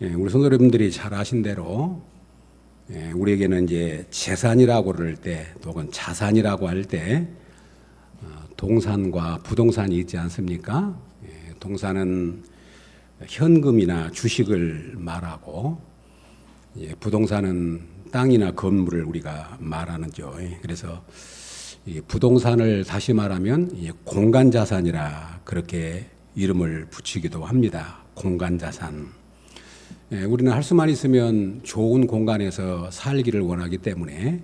우리 성도 여러분들이 잘 아신 대로 우리에게는 이제 재산이라고 그럴 때 혹은 자산이라고 할 때 동산과 부동산이 있지 않습니까? 동산은 현금이나 주식을 말하고 부동산은 땅이나 건물을 우리가 말하는죠. 그래서 이 부동산을 다시 말하면 공간자산이라 그렇게 이름을 붙이기도 합니다. 공간자산. 우리는 할 수만 있으면 좋은 공간에서 살기를 원하기 때문에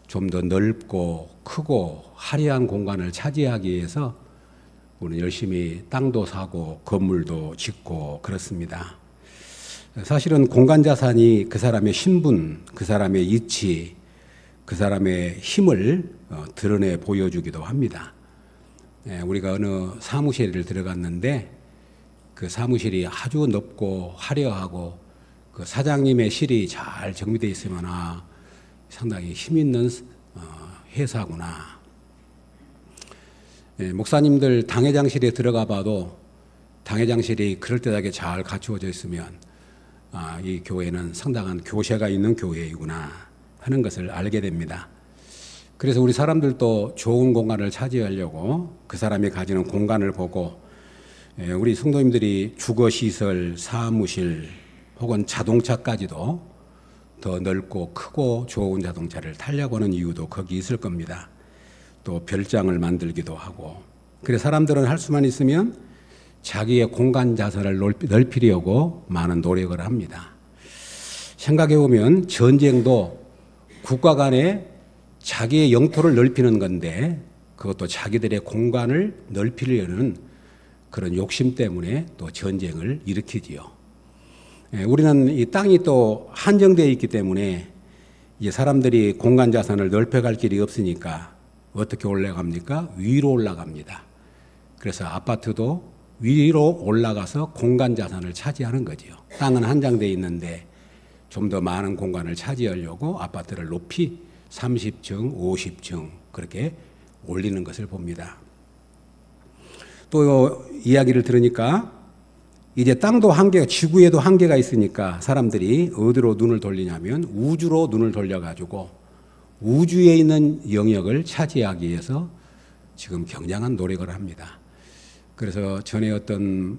좀 더 넓고 크고 화려한 공간을 차지하기 위해서 우리는 열심히 땅도 사고 건물도 짓고 그렇습니다. 사실은 공간자산이 그 사람의 신분, 그 사람의 이치, 그 사람의 힘을 드러내 보여주기도 합니다. 우리가 어느 사무실을 들어갔는데 그 사무실이 아주 넓고 화려하고 그 사장님의 실이 잘 정비되어 있으면 상당히 힘 있는 회사구나. 목사님들 당회장실에 들어가 봐도 당회장실이 그럴듯하게 잘 갖추어져 있으면 이 교회는 상당한 교세가 있는 교회이구나 하는 것을 알게 됩니다. 그래서 우리 사람들도 좋은 공간을 차지하려고 그 사람이 가지는 공간을 보고 우리 성도님들이 주거시설, 사무실 혹은 자동차까지도 더 넓고 크고 좋은 자동차를 타려고 하는 이유도 거기 있을 겁니다. 또 별장을 만들기도 하고. 그래서 사람들은 할 수만 있으면 자기의 공간 자산을 넓히려고 많은 노력을 합니다. 생각해 보면 전쟁도 국가 간에 자기의 영토를 넓히는 건데 그것도 자기들의 공간을 넓히려는 그런 욕심 때문에 또 전쟁을 일으키지요. 우리는 이 땅이 또 한정되어 있기 때문에 이제 사람들이 공간 자산을 넓혀갈 길이 없으니까 어떻게 올라갑니까? 위로 올라갑니다. 그래서 아파트도 위로 올라가서 공간 자산을 차지하는 거죠. 땅은 한정되어 있는데 좀 더 많은 공간을 차지하려고 아파트를 높이 30층, 50층 그렇게 올리는 것을 봅니다. 또 이야기를 들으니까 이제 땅도 한계가, 지구에도 한계가 있으니까 사람들이 어디로 눈을 돌리냐면 우주로 눈을 돌려가지고 우주에 있는 영역을 차지하기 위해서 지금 굉장한 노력을 합니다. 그래서 전에 어떤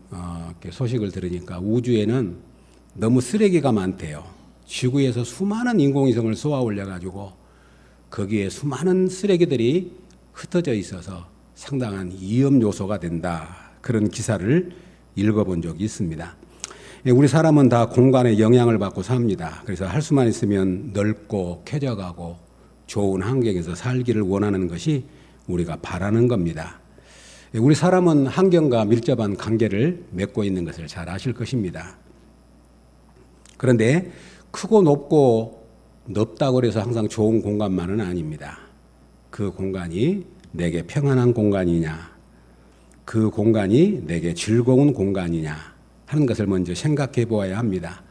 소식을 들으니까 우주에는 너무 쓰레기가 많대요. 지구에서 수많은 인공위성을 쏘아 올려가지고 거기에 수많은 쓰레기들이 흩어져 있어서 상당한 위험 요소가 된다. 그런 기사를 읽어본 적이 있습니다. 우리 사람은 다 공간에 영향을 받고 삽니다. 그래서 할 수만 있으면 넓고 쾌적하고 좋은 환경에서 살기를 원하는 것이 우리가 바라는 겁니다. 우리 사람은 환경과 밀접한 관계를 맺고 있는 것을 잘 아실 것입니다. 그런데 크고 높고 넓다고 해서 항상 좋은 공간만은 아닙니다. 그 공간이 내게 평안한 공간이냐, 그 공간이 내게 즐거운 공간이냐 하는 것을 먼저 생각해 보아야 합니다.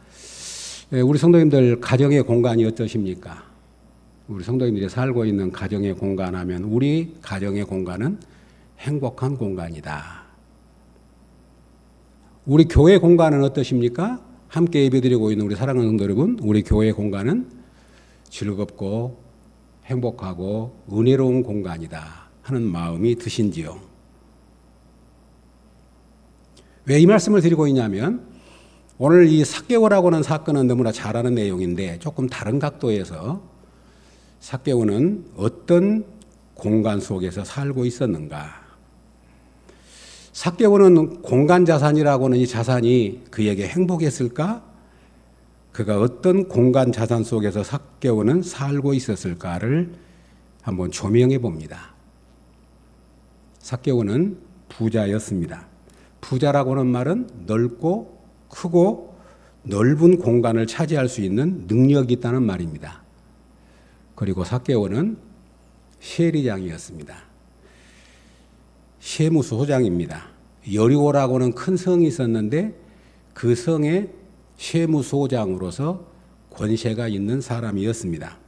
우리 성도님들 가정의 공간이 어떠십니까? 우리 성도님들이 살고 있는 가정의 공간 하면 우리 가정의 공간은 행복한 공간이다. 우리 교회 공간은 어떠십니까? 함께 예배드리고 있는 우리 사랑하는 성도 여러분, 우리 교회 공간은 즐겁고 행복하고 은혜로운 공간이다 하는 마음이 드신지요? 왜 이 말씀을 드리고 있냐면 오늘 이 삭개오라고 하는 사건은 너무나 잘 아는 내용인데 조금 다른 각도에서 삭개오는 어떤 공간 속에서 살고 있었는가. 삭개오는 공간 자산이라고 하는 이 자산이 그에게 행복했을까? 그가 어떤 공간 자산 속에서 삭개오는 살고 있었을까를 한번 조명해 봅니다. 삭개오는 부자였습니다. 부자라고 하는 말은 넓고 크고 넓은 공간을 차지할 수 있는 능력이 있다는 말입니다. 그리고 삭개오는 세리장이었습니다. 세무소장입니다. 여리고라고는 큰 성이 있었는데 그 성의 세무소장으로서 권세가 있는 사람이었습니다.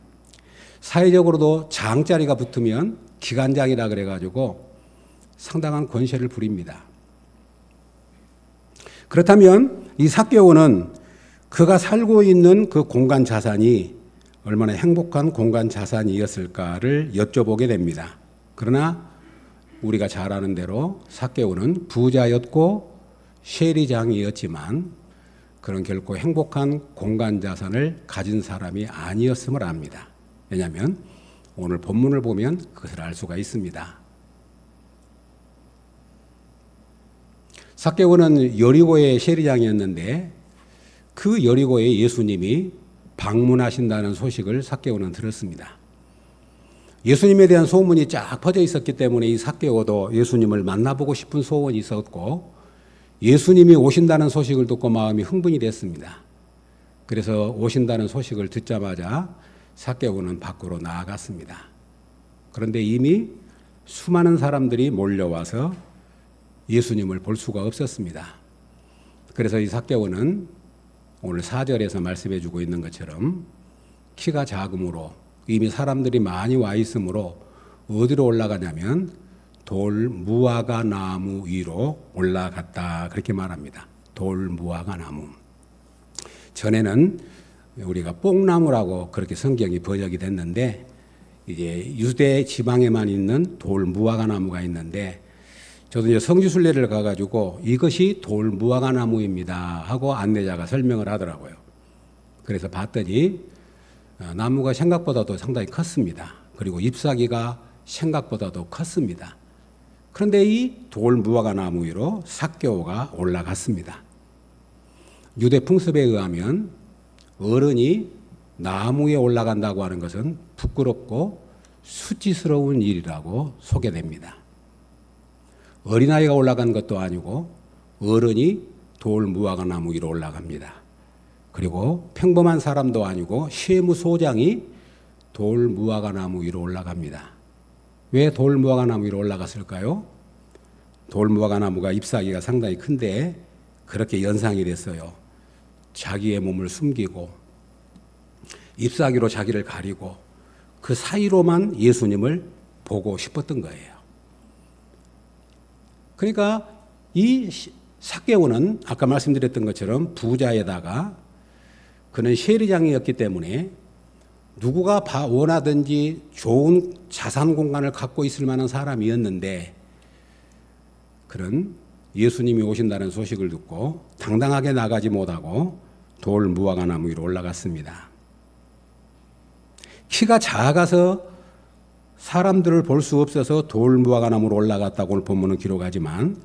사회적으로도 장자리가 붙으면 기관장이라 그래가지고 상당한 권세를 부립니다. 그렇다면 이 삭개오는 그가 살고 있는 그 공간 자산이 얼마나 행복한 공간 자산이었을까를 여쭤보게 됩니다. 그러나 우리가 잘 아는 대로 삭개오는 부자였고 세리장이었지만 그는 결코 행복한 공간 자산을 가진 사람이 아니었음을 압니다. 왜냐하면 오늘 본문을 보면 그것을 알 수가 있습니다. 삭개오는 여리고의 세리장이었는데 그 여리고에 예수님이 방문하신다는 소식을 삭개오는 들었습니다. 예수님에 대한 소문이 쫙 퍼져 있었기 때문에 이 삭개오도 예수님을 만나보고 싶은 소원이 있었고 예수님이 오신다는 소식을 듣고 마음이 흥분이 됐습니다. 그래서 오신다는 소식을 듣자마자 삭개오는 밖으로 나아갔습니다. 그런데 이미 수많은 사람들이 몰려와서 예수님을 볼 수가 없었습니다. 그래서 이 삭개오는 오늘 4절에서 말씀해 주고 있는 것처럼 키가 작음으로 이미 사람들이 많이 와 있으므로 어디로 올라가냐면 돌 무화과 나무 위로 올라갔다 그렇게 말합니다. 돌 무화과 나무. 전에는 우리가 뽕나무라고 그렇게 성경이 번역이 됐는데 이제 유대 지방에만 있는 돌 무화과 나무가 있는데 저도 이제 성지순례를 가가지고 이것이 돌 무화과 나무입니다 하고 안내자가 설명을 하더라고요. 그래서 봤더니 나무가 생각보다도 상당히 컸습니다. 그리고 잎사귀가 생각보다도 컸습니다. 그런데 이 돌 무화과 나무 위로 삭개오가 올라갔습니다. 유대 풍습에 의하면 어른이 나무에 올라간다고 하는 것은 부끄럽고 수치스러운 일이라고 소개됩니다. 어린아이가 올라간 것도 아니고 어른이 돌 무화과 나무 위로 올라갑니다. 그리고 평범한 사람도 아니고 세무소장이 돌 무화과 나무 위로 올라갑니다. 왜 돌 무화과 나무 위로 올라갔을까요? 돌 무화과 나무가 잎사귀가 상당히 큰데 그렇게 연상이 됐어요. 자기의 몸을 숨기고 잎사귀로 자기를 가리고 그 사이로만 예수님을 보고 싶었던 거예요. 그러니까 이 삭개오는 아까 말씀드렸던 것처럼 부자에다가 그는 세리장이었기 때문에 누구가 원하든지 좋은 자산 공간을 갖고 있을 만한 사람이었는데 그는 예수님이 오신다는 소식을 듣고 당당하게 나가지 못하고 돌 무화과 나무 위로 올라갔습니다. 키가 작아서 사람들을 볼 수 없어서 돌 무화과 나무로 올라갔다고 오늘 본문은 기록하지만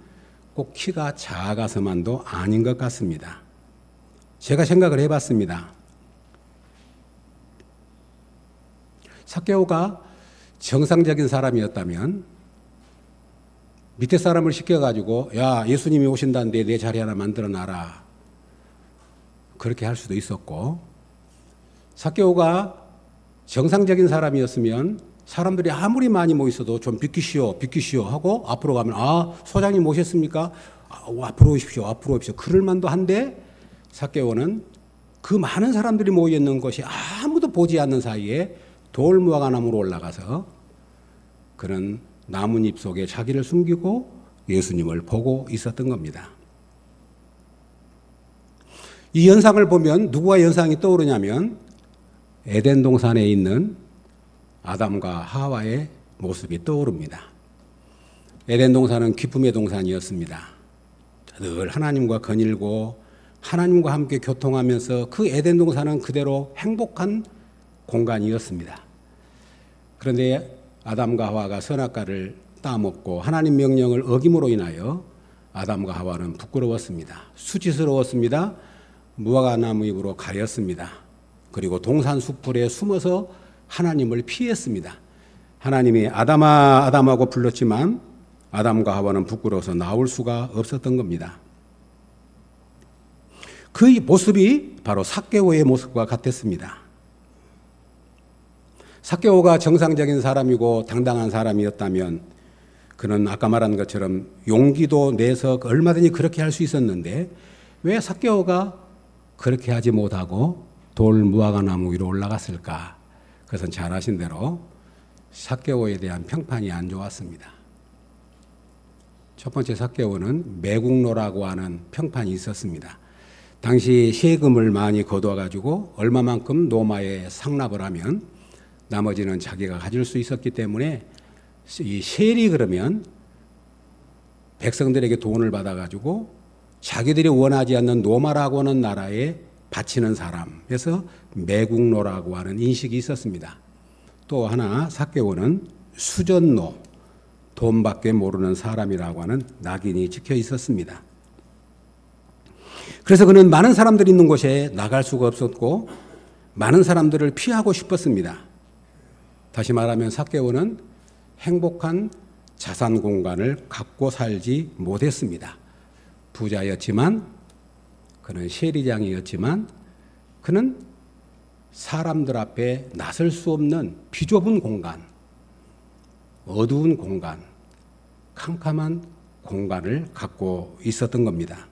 꼭 키가 작아서만도 아닌 것 같습니다. 제가 생각을 해봤습니다. 삭개오가 정상적인 사람이었다면 밑에 사람을 시켜가지고 야 예수님이 오신다는데 내 자리 하나 만들어놔라 그렇게 할 수도 있었고 삭개오가 정상적인 사람이었으면 사람들이 아무리 많이 모였어도 좀 비키시오 하고 앞으로 가면 아 소장님 오셨습니까? 앞으로 오십시오 앞으로 오십시오 그럴 만도 한데 삭개오는 그 많은 사람들이 모여있는 곳이 아무도 보지 않는 사이에 돌 무화과 나무로 올라가서 그는 나뭇잎 속에 자기를 숨기고 예수님을 보고 있었던 겁니다. 이 연상을 보면 누구와 연상이 떠오르냐면 에덴 동산에 있는 아담과 하와의 모습이 떠오릅니다. 에덴 동산은 기쁨의 동산이었습니다. 늘 하나님과 거닐고 하나님과 함께 교통하면서 그 에덴 동산은 그대로 행복한 공간이었습니다. 그런데 아담과 하와가 선악과를 따먹고 하나님 명령을 어김으로 인하여 아담과 하와는 부끄러웠습니다. 수치스러웠습니다. 무화과 나무 잎으로 가렸습니다. 그리고 동산 수풀에 숨어서 하나님을 피했습니다. 하나님이 아담아 아담하고 불렀지만 아담과 하와는 부끄러워서 나올 수가 없었던 겁니다. 그 모습이 바로 삭개오의 모습과 같았습니다. 삭개오가 정상적인 사람이고 당당한 사람이었다면 그는 아까 말한 것처럼 용기도 내서 얼마든지 그렇게 할 수 있었는데 왜 삭개오가 그렇게 하지 못하고 돌 무화과 나무 위로 올라갔을까? 그것은 잘 아신 대로 삭개오에 대한 평판이 안 좋았습니다. 첫 번째 삭개오는 매국노라고 하는 평판이 있었습니다. 당시 세금을 많이 거두어 가지고 얼마만큼 노마에 상납을 하면 나머지는 자기가 가질 수 있었기 때문에 이 셀이 그러면 백성들에게 돈을 받아 가지고 자기들이 원하지 않는 노마라고 하는 나라에 바치는 사람, 그래서 매국노라고 하는 인식이 있었습니다. 또 하나 삭개오는 수전노, 돈밖에 모르는 사람이라고 하는 낙인이 찍혀 있었습니다. 그래서 그는 많은 사람들이 있는 곳에 나갈 수가 없었고 많은 사람들을 피하고 싶었습니다. 다시 말하면 삭개오는 행복한 자산 공간을 갖고 살지 못했습니다. 부자였지만, 그는 세리장이었지만, 그는 사람들 앞에 나설 수 없는 비좁은 공간, 어두운 공간, 캄캄한 공간을 갖고 있었던 겁니다.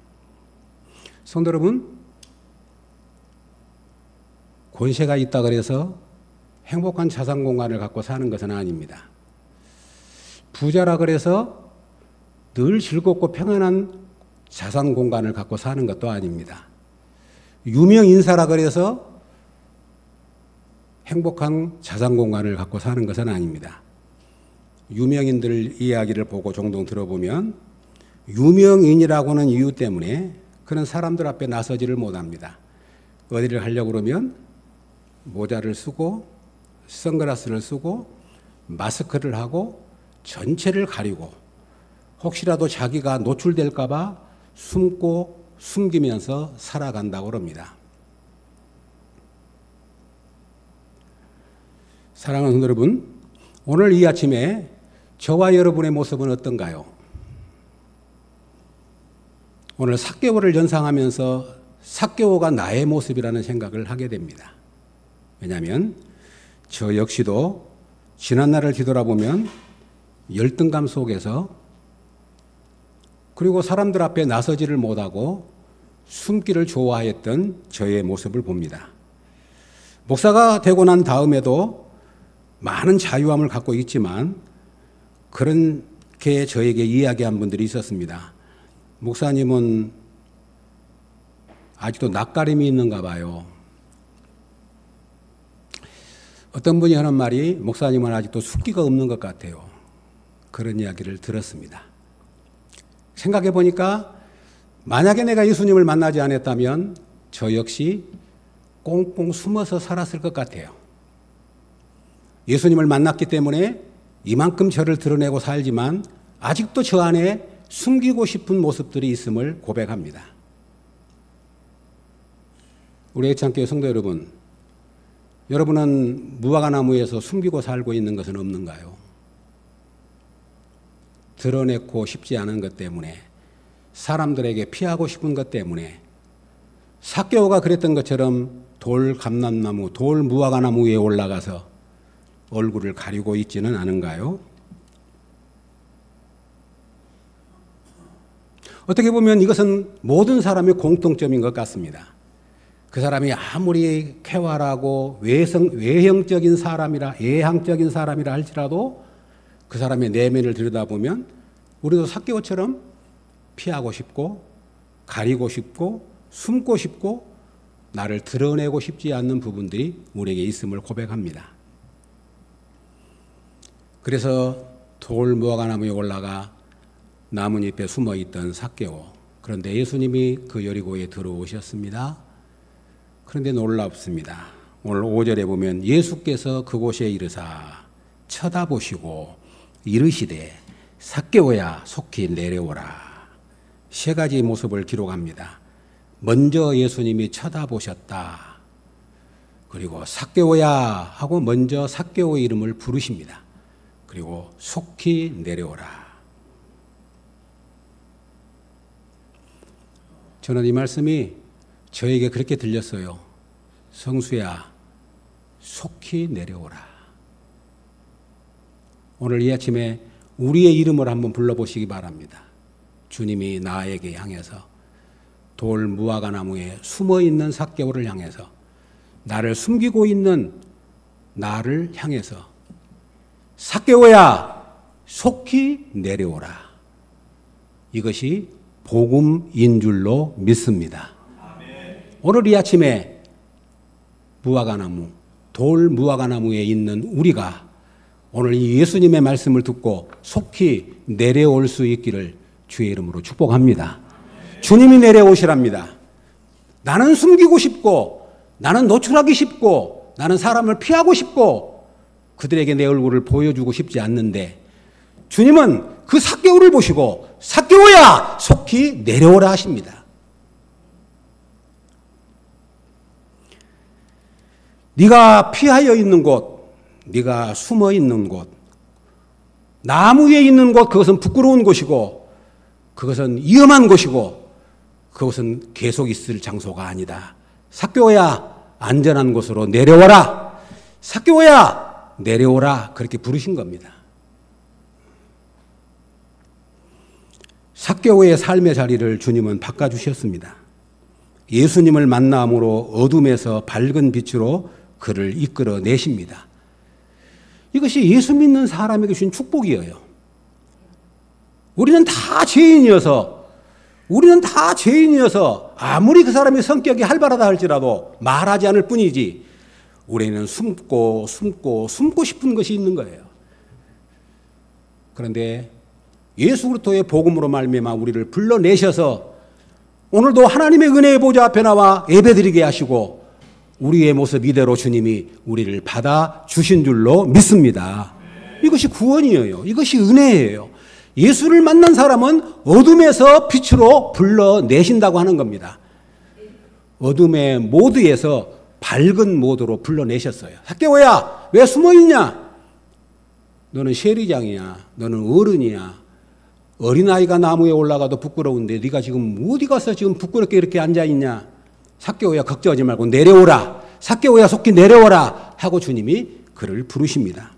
성도 여러분, 권세가 있다 그래서 행복한 자산 공간을 갖고 사는 것은 아닙니다. 부자라 그래서 늘 즐겁고 평안한 자산 공간을 갖고 사는 것도 아닙니다. 유명 인사라 그래서 행복한 자산 공간을 갖고 사는 것은 아닙니다. 유명인들 이야기를 보고 종종 들어보면 유명인이라고 하는 이유 때문에 그는 사람들 앞에 나서지를 못합니다. 어디를 가려고 그러면 모자를 쓰고 선글라스를 쓰고 마스크를 하고 전체를 가리고 혹시라도 자기가 노출될까 봐 숨고 숨기면서 살아간다고 합니다. 사랑하는 성도 여러분, 오늘 이 아침에 저와 여러분의 모습은 어떤가요? 오늘 삭개오를 연상하면서 삭개오가 나의 모습이라는 생각을 하게 됩니다. 왜냐하면 저 역시도 지난날을 뒤돌아보면 열등감 속에서 그리고 사람들 앞에 나서지를 못하고 숨기를 좋아했던 저의 모습을 봅니다. 목사가 되고 난 다음에도 많은 자유함을 갖고 있지만 그렇게 저에게 이야기한 분들이 있었습니다. 목사님은 아직도 낯가림이 있는가 봐요. 어떤 분이 하는 말이 목사님은 아직도 숫기가 없는 것 같아요. 그런 이야기를 들었습니다. 생각해 보니까 만약에 내가 예수님을 만나지 않았다면 저 역시 꽁꽁 숨어서 살았을 것 같아요. 예수님을 만났기 때문에 이만큼 저를 드러내고 살지만 아직도 저 안에 숨기고 싶은 모습들이 있음을 고백합니다. 우리 애창교회 성도 여러분, 여러분은 무화과나무에서 숨기고 살고 있는 것은 없는가요? 드러내고 싶지 않은 것 때문에, 사람들에게 피하고 싶은 것 때문에, 삭개오가 그랬던 것처럼 돌 감람나무, 돌 무화과나무 위에 올라가서 얼굴을 가리고 있지는 않은가요? 어떻게 보면 이것은 모든 사람의 공통점인 것 같습니다. 그 사람이 아무리 쾌활하고 외형적인 사람이라, 예향적인 사람이라 할지라도 그 사람의 내면을 들여다보면 우리도 삭개오처럼 피하고 싶고 가리고 싶고 숨고 싶고 나를 드러내고 싶지 않는 부분들이 우리에게 있음을 고백합니다. 그래서 돌 무화과나무에 올라가 나뭇잎에 숨어있던 삭개오, 그런데 예수님이 그 여리고에 들어오셨습니다. 그런데 놀랍습니다. 오늘 5절에 보면 예수께서 그곳에 이르사 쳐다보시고 이르시되 삭개오야 속히 내려오라. 세 가지 모습을 기록합니다. 먼저 예수님이 쳐다보셨다. 그리고 삭개오야 하고 먼저 삭개오의 이름을 부르십니다. 그리고 속히 내려오라. 저는 이 말씀이 저에게 그렇게 들렸어요. 성수야, 속히 내려오라. 오늘 이 아침에 우리의 이름을 한번 불러보시기 바랍니다. 주님이 나에게 향해서 돌 무화과나무에 숨어있는 삭개오를 향해서 나를 숨기고 있는 나를 향해서 삭개오야 속히 내려오라. 이것이 복음인 줄로 믿습니다. 오늘 이 아침에 무화과나무, 돌 무화과나무에 있는 우리가 오늘 이 예수님의 말씀을 듣고 속히 내려올 수 있기를 주의 이름으로 축복합니다. 주님이 내려오시랍니다. 나는 숨기고 싶고, 나는 노출하기 쉽고, 나는 사람을 피하고 싶고, 그들에게 내 얼굴을 보여주고 싶지 않는데, 주님은 그 삭개오를 보시고 삭개오야 속히 내려오라 하십니다. 네가 피하여 있는 곳, 네가 숨어 있는 곳, 나무 위에 있는 곳, 그것은 부끄러운 곳이고 그것은 위험한 곳이고 그것은 계속 있을 장소가 아니다. 삭개오야 안전한 곳으로 내려오라. 삭개오야 내려오라. 그렇게 부르신 겁니다. 삭개오의 삶의 자리를 주님은 바꿔주셨습니다. 예수님을 만남으로 어둠에서 밝은 빛으로 그를 이끌어내십니다. 이것이 예수 믿는 사람에게 주신 축복이에요. 우리는 다 죄인이어서 아무리 그 사람의 성격이 활발하다 할지라도 말하지 않을 뿐이지 우리는 숨고 싶은 것이 있는 거예요. 그런데 예수 그리스도의 복음으로 말미암아 우리를 불러내셔서 오늘도 하나님의 은혜의 보좌 앞에 나와 예배드리게 하시고 우리의 모습 이대로 주님이 우리를 받아주신 줄로 믿습니다. 이것이 구원이에요. 이것이 은혜예요. 예수를 만난 사람은 어둠에서 빛으로 불러내신다고 하는 겁니다. 어둠의 모드에서 밝은 모드로 불러내셨어요. 삭개오야 왜 숨어있냐? 너는 세리장이야. 너는 어른이야. 어린아이가 나무에 올라가도 부끄러운데 네가 지금 어디 가서 지금 부끄럽게 이렇게 앉아있냐? 삭개오야 걱정하지 말고 내려오라. 삭개오야 속히 내려오라 하고 주님이 그를 부르십니다.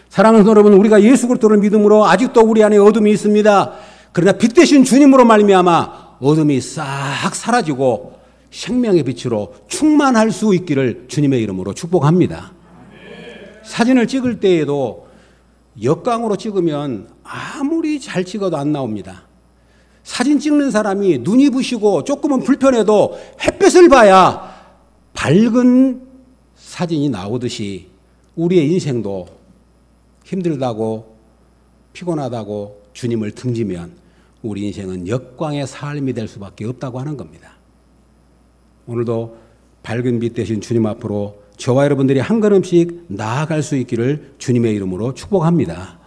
사랑하는 여러분, 우리가 예수 그리스도를 믿음으로 아직도 우리 안에 어둠이 있습니다. 그러나 빛 대신 주님으로 말미암아 어둠이 싹 사라지고 생명의 빛으로 충만할 수 있기를 주님의 이름으로 축복합니다. 사진을 찍을 때에도 역광으로 찍으면 아무리 잘 찍어도 안 나옵니다. 사진 찍는 사람이 눈이 부시고 조금은 불편해도 햇빛을 봐야 밝은 사진이 나오듯이 우리의 인생도 힘들다고 피곤하다고 주님을 등지면 우리 인생은 역광의 삶이 될 수밖에 없다고 하는 겁니다. 오늘도 밝은 빛 대신 주님 앞으로 저와 여러분들이 한 걸음씩 나아갈 수 있기를 주님의 이름으로 축복합니다.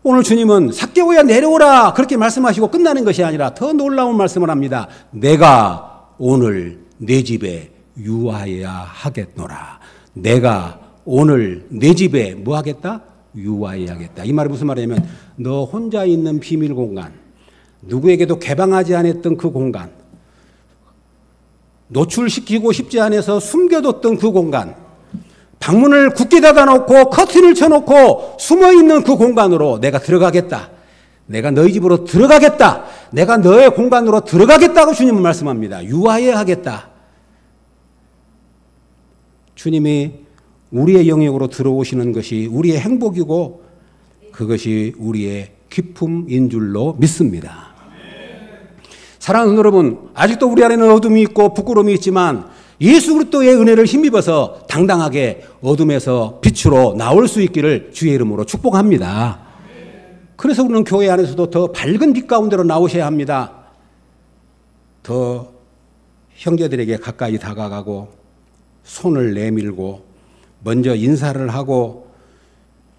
오늘 주님은 삭개오야 내려오라 그렇게 말씀하시고 끝나는 것이 아니라 더 놀라운 말씀을 합니다. 내가 오늘 내 집에 유하여야 하겠노라. 내가 오늘 내 집에 뭐 하겠다? 유하여야겠다. 이 말이 무슨 말이냐면 너 혼자 있는 비밀 공간, 누구에게도 개방하지 않았던 그 공간, 노출시키고 싶지 않아서 숨겨뒀던 그 공간, 방문을 굳게 닫아놓고 커튼을 쳐놓고 숨어있는 그 공간으로 내가 들어가겠다. 내가 너희 집으로 들어가겠다. 내가 너의 공간으로 들어가겠다고 주님은 말씀합니다. 유하여야 하겠다. 주님이 우리의 영역으로 들어오시는 것이 우리의 행복이고 그것이 우리의 기쁨인 줄로 믿습니다. 사랑하는 여러분, 아직도 우리 안에는 어둠이 있고 부끄러움이 있지만 예수 그리스도의 은혜를 힘입어서 당당하게 어둠에서 빛으로 나올 수 있기를 주의 이름으로 축복합니다. 그래서 우리는 교회 안에서도 더 밝은 빛 가운데로 나오셔야 합니다. 더 형제들에게 가까이 다가가고 손을 내밀고 먼저 인사를 하고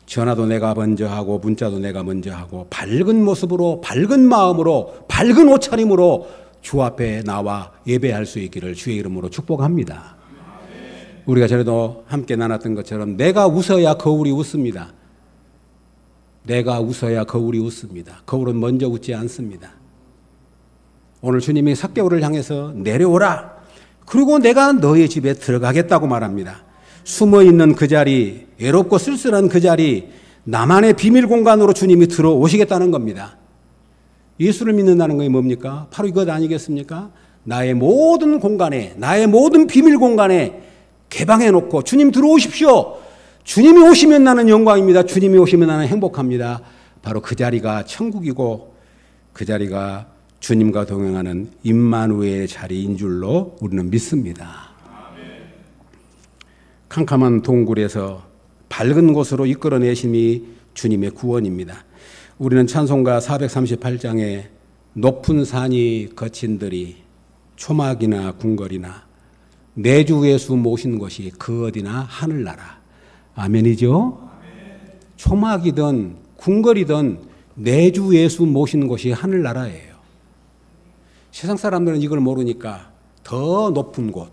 전화도 내가 먼저 하고 문자도 내가 먼저 하고 밝은 모습으로 밝은 마음으로 밝은 옷차림으로 주 앞에 나와 예배할 수 있기를 주의 이름으로 축복합니다. 우리가 전에도 함께 나눴던 것처럼 내가 웃어야 거울이 웃습니다. 내가 웃어야 거울이 웃습니다. 거울은 먼저 웃지 않습니다. 오늘 주님이 삭개오를 향해서 내려오라. 그리고 내가 너의 집에 들어가겠다고 말합니다. 숨어있는 그 자리, 외롭고 쓸쓸한 그 자리, 나만의 비밀 공간으로 주님이 들어오시겠다는 겁니다. 예수를 믿는다는 것이 뭡니까? 바로 이것 아니겠습니까? 나의 모든 공간에, 나의 모든 비밀 공간에 개방해놓고 주님 들어오십시오. 주님이 오시면 나는 영광입니다. 주님이 오시면 나는 행복합니다. 바로 그 자리가 천국이고 그 자리가 주님과 동행하는 임마누엘의 자리인 줄로 우리는 믿습니다. 캄캄한 동굴에서 밝은 곳으로 이끌어내심이 주님의 구원입니다. 우리는 찬송가 438장에 높은 산이 거친들이 초막이나 궁궐이나 내 주 예수 모신 것이 그 어디나 하늘나라. 아멘이죠? 초막이든 궁궐이든 내 주 예수 모신 것이 하늘나라예요. 세상 사람들은 이걸 모르니까 더 높은 곳,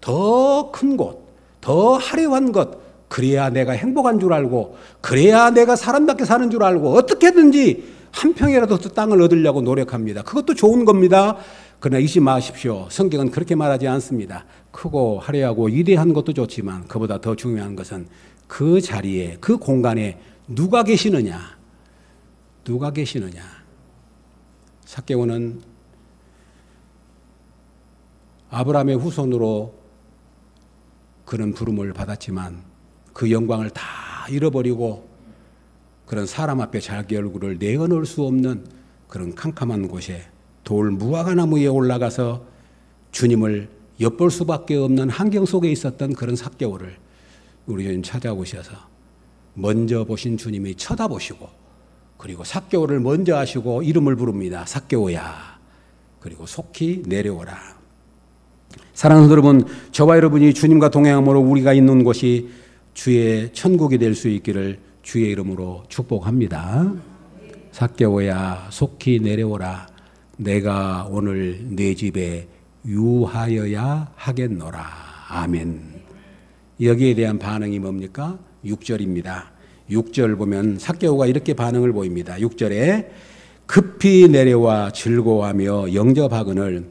더 큰 곳, 더 화려한 것, 그래야 내가 행복한 줄 알고, 그래야 내가 사람답게 사는 줄 알고, 어떻게든지 한 평이라도 더 땅을 얻으려고 노력합니다. 그것도 좋은 겁니다. 그러나 잊지 마십시오. 성경은 그렇게 말하지 않습니다. 크고 화려하고 위대한 것도 좋지만 그보다 더 중요한 것은 그 자리에, 그 공간에 누가 계시느냐. 누가 계시느냐. 삭개오는 아브라함의 후손으로 그런 부름을 받았지만 그 영광을 다 잃어버리고 그런 사람 앞에 자기 얼굴을 내어놓을 수 없는 그런 캄캄한 곳에 돌 무화과 나무 위에 올라가서 주님을 엿볼 수밖에 없는 환경 속에 있었던 그런 삭개오를 우리 주님 찾아오셔서 먼저 보신 주님이 쳐다보시고, 그리고 삭개오를 먼저 하시고 이름을 부릅니다. 삭개오야. 그리고 속히 내려오라. 사랑하는 여러분, 저와 여러분이 주님과 동행함으로 우리가 있는 곳이 주의 천국이 될 수 있기를 주의 이름으로 축복합니다. 삭개오야, 속히 내려오라. 내가 오늘 네 집에 유하여야 하겠노라. 아멘. 여기에 대한 반응이 뭡니까? 6절입니다. 6절 보면 삭개오가 이렇게 반응을 보입니다. 6절에 급히 내려와 즐거워하며 영접하거늘,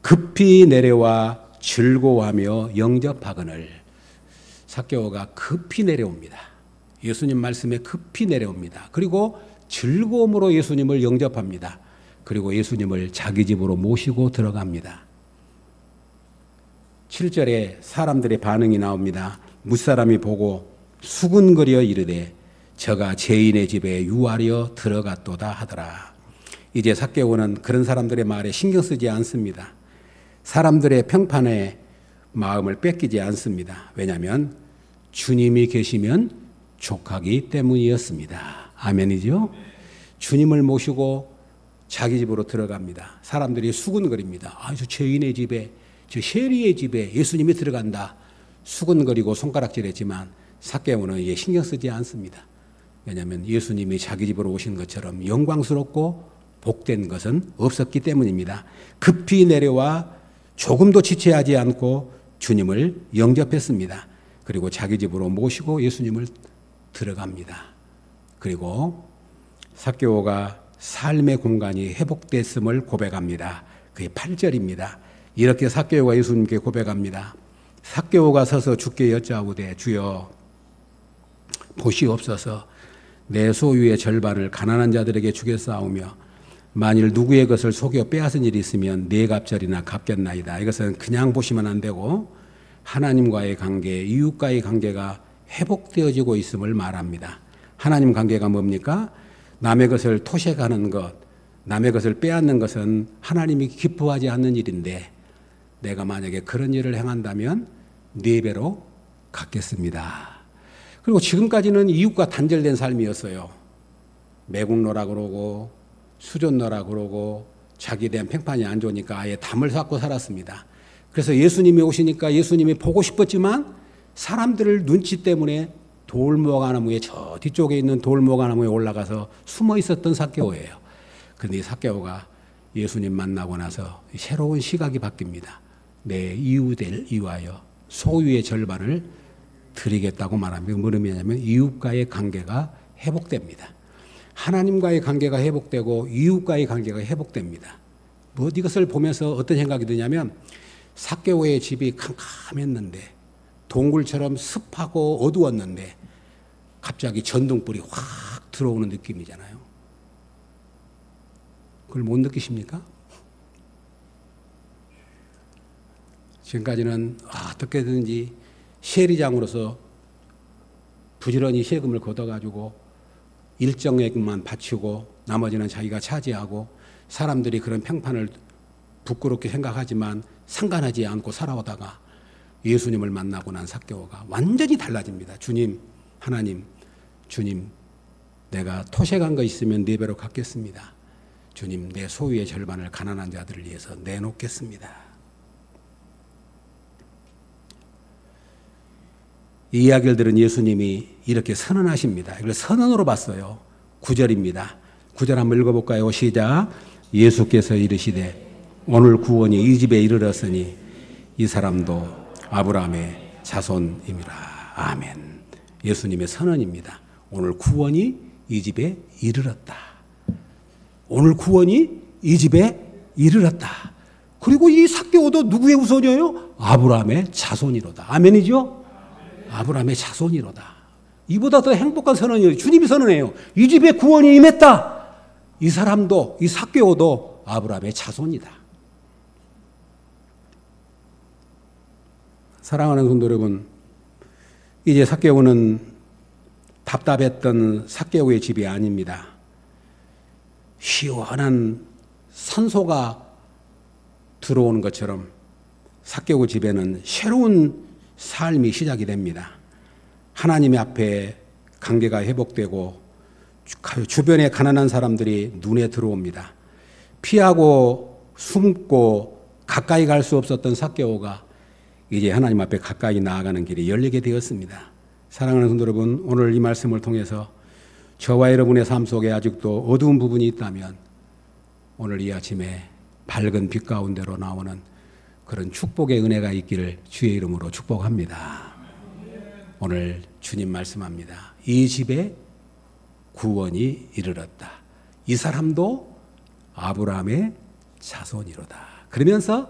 급히 내려와 즐거워하며 영접하거늘. 삭개오가 급히 내려옵니다. 예수님 말씀에 급히 내려옵니다. 그리고 즐거움으로 예수님을 영접합니다. 그리고 예수님을 자기 집으로 모시고 들어갑니다. 7절에 사람들의 반응이 나옵니다. 무사람이 보고 수군거려 이르되 저가 죄인의 집에 유하려 들어갔도다 하더라. 이제 삭개오는 그런 사람들의 말에 신경 쓰지 않습니다. 사람들의 평판에 마음을 뺏기지 않습니다. 왜냐하면 주님이 계시면 족하기 때문이었습니다. 아멘이죠? 주님을 모시고 자기 집으로 들어갑니다. 사람들이 수군거립니다. 아, 저 죄인의 집에, 저 세리의 집에 예수님이 들어간다. 수군거리고 손가락질했지만 삭개오는 이제 신경 쓰지 않습니다. 왜냐하면 예수님이 자기 집으로 오신 것처럼 영광스럽고 복된 것은 없었기 때문입니다. 급히 내려와 조금도 지체하지 않고 주님을 영접했습니다. 그리고 자기 집으로 모시고 예수님을 들어갑니다. 그리고 삭개오가 삶의 공간이 회복됐음을 고백합니다. 그게 8절입니다. 이렇게 삭개오가 예수님께 고백합니다. 삭개오가 서서 주께 여짜오되 주여 보시옵소서. 내 소유의 절반을 가난한 자들에게 주겠사오며 만일 누구의 것을 속여 빼앗은 일이 있으면 네 갑절이나 갚겠나이다. 이것은 그냥 보시면 안 되고 하나님과의 관계, 이웃과의 관계가 회복되어지고 있음을 말합니다. 하나님 관계가 뭡니까? 남의 것을 토색하는 것, 남의 것을 빼앗는 것은 하나님이 기뻐하지 않는 일인데 내가 만약에 그런 일을 행한다면 4배로 갚겠습니다. 그리고 지금까지는 이웃과 단절된 삶이었어요. 매국노라 그러고 수존노라 그러고 자기에 대한 평판이 안 좋으니까 아예 담을 쌓고 살았습니다. 그래서 예수님이 오시니까 예수님이 보고 싶었지만 사람들 눈치 때문에 돌무화과나무에 저 뒤쪽에 있는 돌무화과나무에 올라가서 숨어 있었던 삭개오예요. 그런데 이 삭개오가 예수님 만나고 나서 새로운 시각이 바뀝니다. 내 이웃을 위하여 소유의 절반을 드리겠다고 말합니다. 무슨 의미냐면 이웃과의 관계가 회복됩니다. 하나님과의 관계가 회복되고 이웃과의 관계가 회복됩니다. 이것을 보면서 어떤 생각이 드냐면 삭개오의 집이 캄캄했는데 동굴처럼 습하고 어두웠는데 갑자기 전등불이 확 들어오는 느낌이잖아요. 그걸 못 느끼십니까? 지금까지는 어떻게든지 세리장으로서 부지런히 세금을 걷어가지고 일정액만 바치고 나머지는 자기가 차지하고 사람들이 그런 평판을 부끄럽게 생각하지만 상관하지 않고 살아오다가 예수님을 만나고 난 삭개오가 완전히 달라집니다. 주님, 하나님, 주님, 내가 토색한 거 있으면 4배로 갚겠습니다. 주님, 내 소유의 절반을 가난한 자들을 위해서 내놓겠습니다. 이 이야기를 들은 예수님이 이렇게 선언하십니다. 이걸 선언으로 봤어요. 9절입니다. 9절 한번 읽어볼까요? 시작. 예수께서 이르시되 오늘 구원이 이 집에 이르렀으니 이 사람도 아브라함의 자손임이라. 아멘. 예수님의 선언입니다. 오늘 구원이 이 집에 이르렀다. 오늘 구원이 이 집에 이르렀다. 그리고 이 삭개오도 누구의 후손이에요? 아브라함의 자손이로다. 아멘이죠? 아브라함의 자손이로다. 이보다 더 행복한 선언이에요. 주님이 선언해요. 이 집에 구원이 임했다. 이 사람도, 이 삭개오도 아브라함의 자손이다. 사랑하는 성도 여러분, 이제 삭개오는 답답했던 삭개오의 집이 아닙니다. 시원한 산소가 들어오는 것처럼 삭개오 집에는 새로운 삶이 시작이 됩니다. 하나님의 앞에 관계가 회복되고 주변에 가난한 사람들이 눈에 들어옵니다. 피하고 숨고 가까이 갈 수 없었던 삭개오가 이제 하나님 앞에 가까이 나아가는 길이 열리게 되었습니다. 사랑하는 성도 여러분, 오늘 이 말씀을 통해서 저와 여러분의 삶 속에 아직도 어두운 부분이 있다면 오늘 이 아침에 밝은 빛 가운데로 나오는 그런 축복의 은혜가 있기를 주의 이름으로 축복합니다. 오늘 주님 말씀합니다. 이 집에 구원이 이르렀다. 이 사람도 아브라함의 자손이로다. 그러면서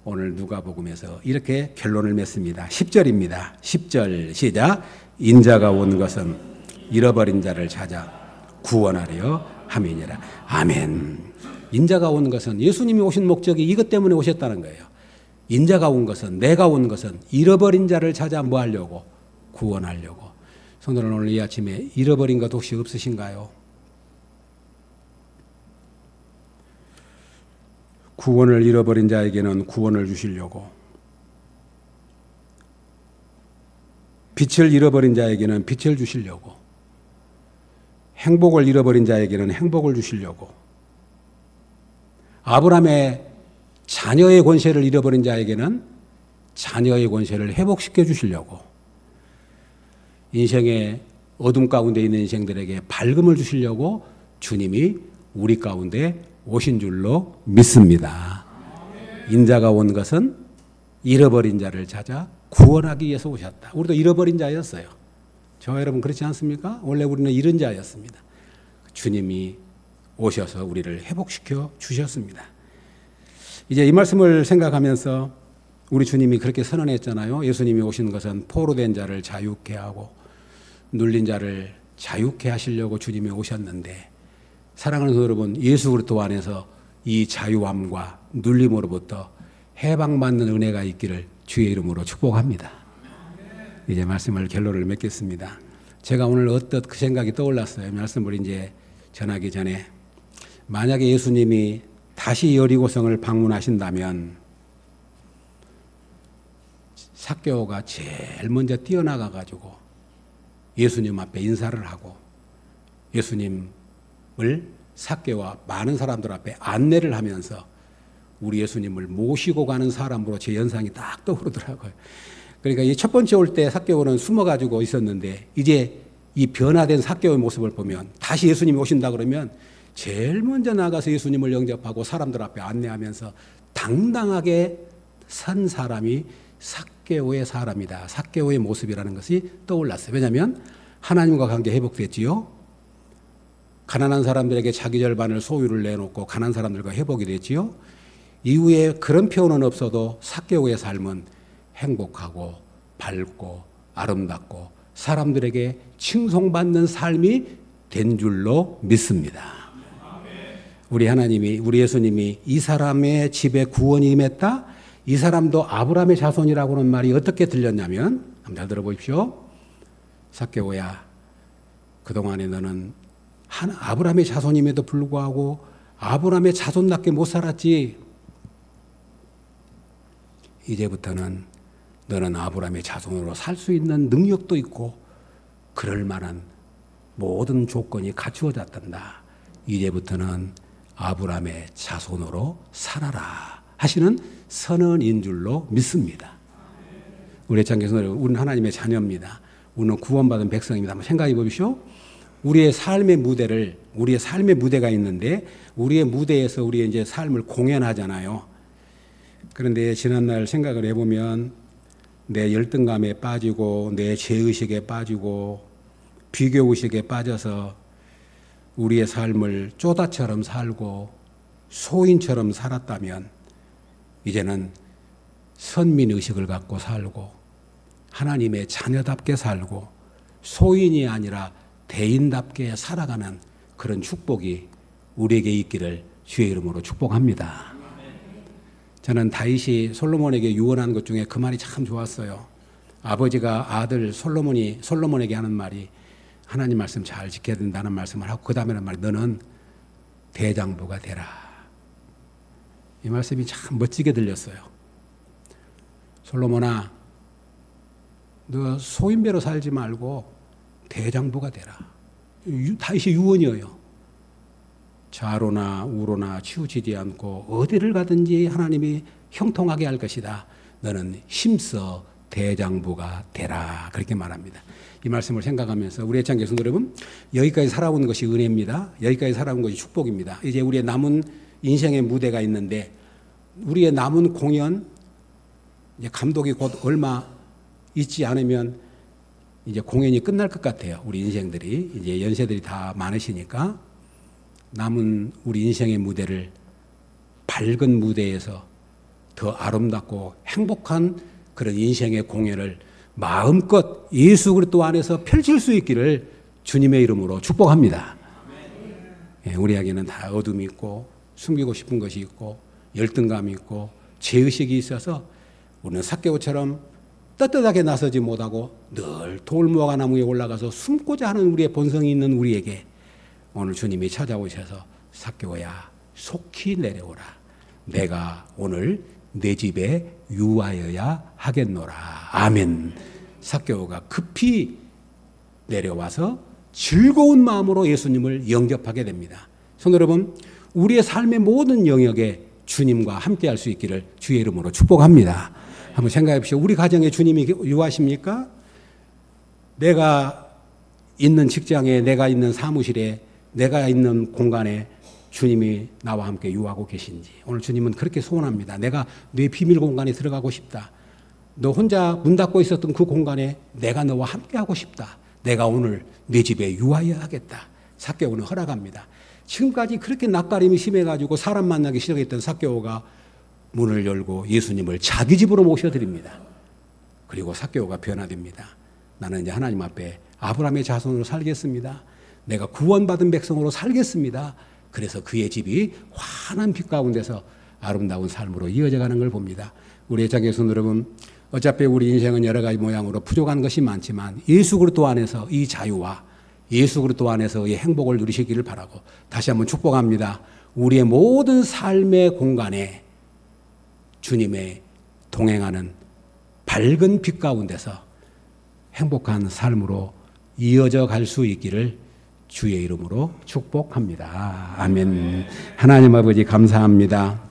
오늘 누가복음에서 이렇게 결론을 맺습니다. 10절입니다. 10절 시작. 인자가 온 것은 잃어버린 자를 찾아 구원하려 함이니라. 아멘. 인자가 온 것은, 예수님이 오신 목적이 이것 때문에 오셨다는 거예요. 인자가 온 것은, 내가 온 것은 잃어버린 자를 찾아 뭐 하려고? 구원하려고. 성도는 오늘 이 아침에 잃어버린 것 혹시 없으신가요? 구원을 잃어버린 자에게는 구원을 주시려고, 빛을 잃어버린 자에게는 빛을 주시려고, 행복을 잃어버린 자에게는 행복을 주시려고, 아브라함의 자녀의 권세를 잃어버린 자에게는 자녀의 권세를 회복시켜 주시려고, 인생의 어둠 가운데 있는 인생들에게 밝음을 주시려고 주님이 우리 가운데 오신 줄로 믿습니다. 인자가 온 것은 잃어버린 자를 찾아 구원하기 위해서 오셨다. 우리도 잃어버린 자였어요. 저와 여러분 그렇지 않습니까? 원래 우리는 잃은 자였습니다. 주님이 오셔서 우리를 회복시켜 주셨습니다. 이제 이 말씀을 생각하면서 우리 주님이 그렇게 선언했잖아요. 예수님이 오신 것은 포로된 자를 자유케 하고 눌린 자를 자유케 하시려고 주님이 오셨는데, 사랑하는 여러분, 예수 그리스도 안에서 이 자유함과 눌림으로부터 해방받는 은혜가 있기를 주의 이름으로 축복합니다. 이제 말씀을 결론을 맺겠습니다. 제가 오늘 어떻게 그 생각이 떠올랐어요. 말씀을 이제 전하기 전에, 만약에 예수님이 다시 여리고성을 방문하신다면 삭개오가 제일 먼저 뛰어나가 가지고 예수님 앞에 인사를 하고 예수님을 삭개오와 많은 사람들 앞에 안내를 하면서 우리 예수님을 모시고 가는 사람으로 제 연상이 딱 떠오르더라고요. 그러니까 이 첫 번째 올 때 삭개오는 숨어가지고 있었는데, 이제 이 변화된 삭개오의 모습을 보면 다시 예수님이 오신다 그러면 제일 먼저 나가서 예수님을 영접하고 사람들 앞에 안내하면서 당당하게 선 사람이 삭개오의 사람이다. 삭개오의 모습이라는 것이 떠올랐어요. 왜냐하면 하나님과 관계 회복됐지요. 가난한 사람들에게 자기 절반을 소유를 내놓고 가난한 사람들과 회복이 됐지요. 이후에 그런 표현은 없어도 삭개오의 삶은 행복하고 밝고 아름답고 사람들에게 칭송받는 삶이 된 줄로 믿습니다. 우리 하나님이, 우리 예수님이 이 사람의 집에 구원이 임했다. 이 사람도 아브라함의 자손이라고 하는 말이 어떻게 들렸냐면, 한번 잘 들어보십시오. 삭개오야, 그동안에 너는 아브라함의 자손임에도 불구하고 아브라함의 자손답게 못 살았지. 이제부터는 너는 아브라함의 자손으로 살 수 있는 능력도 있고 그럴 만한 모든 조건이 갖추어졌단다. 이제부터는 아브라함의 자손으로 살아라 하시는 선언인 줄로 믿습니다. 우리 애창교사 여러분, 우리는 하나님의 자녀입니다. 우리는 구원받은 백성입니다. 한번 생각해 보십시오. 우리의 삶의 무대가 있는데 우리의 무대에서 우리의 이제 삶을 공연하잖아요. 그런데 지난날 생각을 해보면 내 열등감에 빠지고 내 죄의식에 빠지고 비교의식에 빠져서 우리의 삶을 쪼다처럼 살고 소인처럼 살았다면 이제는 선민의식을 갖고 살고 하나님의 자녀답게 살고 소인이 아니라 대인답게 살아가는 그런 축복이 우리에게 있기를 주의 이름으로 축복합니다. 저는 다윗이 솔로몬에게 유언한 것 중에 그 말이 참 좋았어요. 아버지가 아들 솔로몬에게 하는 말이 하나님 말씀 잘 지켜야 된다는 말씀을 하고 그 다음에는 말이 너는 대장부가 되라. 이 말씀이 참 멋지게 들렸어요. 솔로몬아, 너 소인배로 살지 말고 대장부가 되라. 다윗의 유언이에요. 좌로나 우로나 치우치지 않고 어디를 가든지 하나님이 형통하게 할 것이다. 너는 힘써 대장부가 되라. 그렇게 말합니다. 이 말씀을 생각하면서 우리 애창 교수 여러분, 여기까지 살아온 것이 은혜입니다. 여기까지 살아온 것이 축복입니다. 이제 우리의 남은 인생의 무대가 있는데 우리의 남은 공연, 이제 감독이 곧 얼마 있지 않으면 이제 공연이 끝날 것 같아요. 우리 인생들이 이제 연세들이 다 많으시니까 남은 우리 인생의 무대를 밝은 무대에서 더 아름답고 행복한 그런 인생의 공연을 마음껏 예수 그리스도 안에서 펼칠 수 있기를 주님의 이름으로 축복합니다. 우리에게는 다 어둠이 있고 숨기고 싶은 것이 있고 열등감이 있고 죄의식이 있어서 우리는 삭개오처럼 떳떳하게 나서지 못하고 늘 돌무화과 나무에 올라가서 숨고자 하는 우리의 본성이 있는 우리에게 오늘 주님이 찾아오셔서 삭개오야 속히 내려오라. 내가 오늘 내 집에 유하여야 하겠노라. 아멘. 삭개오가 급히 내려와서 즐거운 마음으로 예수님을 영접하게 됩니다. 성도 여러분, 우리의 삶의 모든 영역에 주님과 함께 할 수 있기를 주의 이름으로 축복합니다. 한번 생각해 보십시오. 우리 가정에 주님이 유하십니까? 내가 있는 직장에, 내가 있는 사무실에, 내가 있는 공간에 주님이 나와 함께 유하고 계신지 오늘 주님은 그렇게 소원합니다. 내가 내 비밀 공간에 들어가고 싶다. 너 혼자 문 닫고 있었던 그 공간에 내가 너와 함께 하고 싶다. 내가 오늘 내 집에 유하여야 하겠다. 삭개오는 허락합니다. 지금까지 그렇게 낯가림이 심해가지고 사람 만나기 싫어했던 삭개오가 문을 열고 예수님을 자기 집으로 모셔드립니다. 그리고 삭개오가 변화됩니다. 나는 이제 하나님 앞에 아브라함의 자손으로 살겠습니다. 내가 구원받은 백성으로 살겠습니다. 그래서 그의 집이 환한 빛 가운데서 아름다운 삶으로 이어져 가는 걸 봅니다. 우리 애청자 여러분, 여러분, 어차피 우리 인생은 여러 가지 모양으로 부족한 것이 많지만 예수 그리스도 안에서 이 자유와 예수 그리스도 안에서 이 행복을 누리시기를 바라고 다시 한번 축복합니다. 우리의 모든 삶의 공간에 주님의 동행하는 밝은 빛 가운데서 행복한 삶으로 이어져 갈 수 있기를 주의 이름으로 축복합니다. 아멘. 하나님 아버지 감사합니다.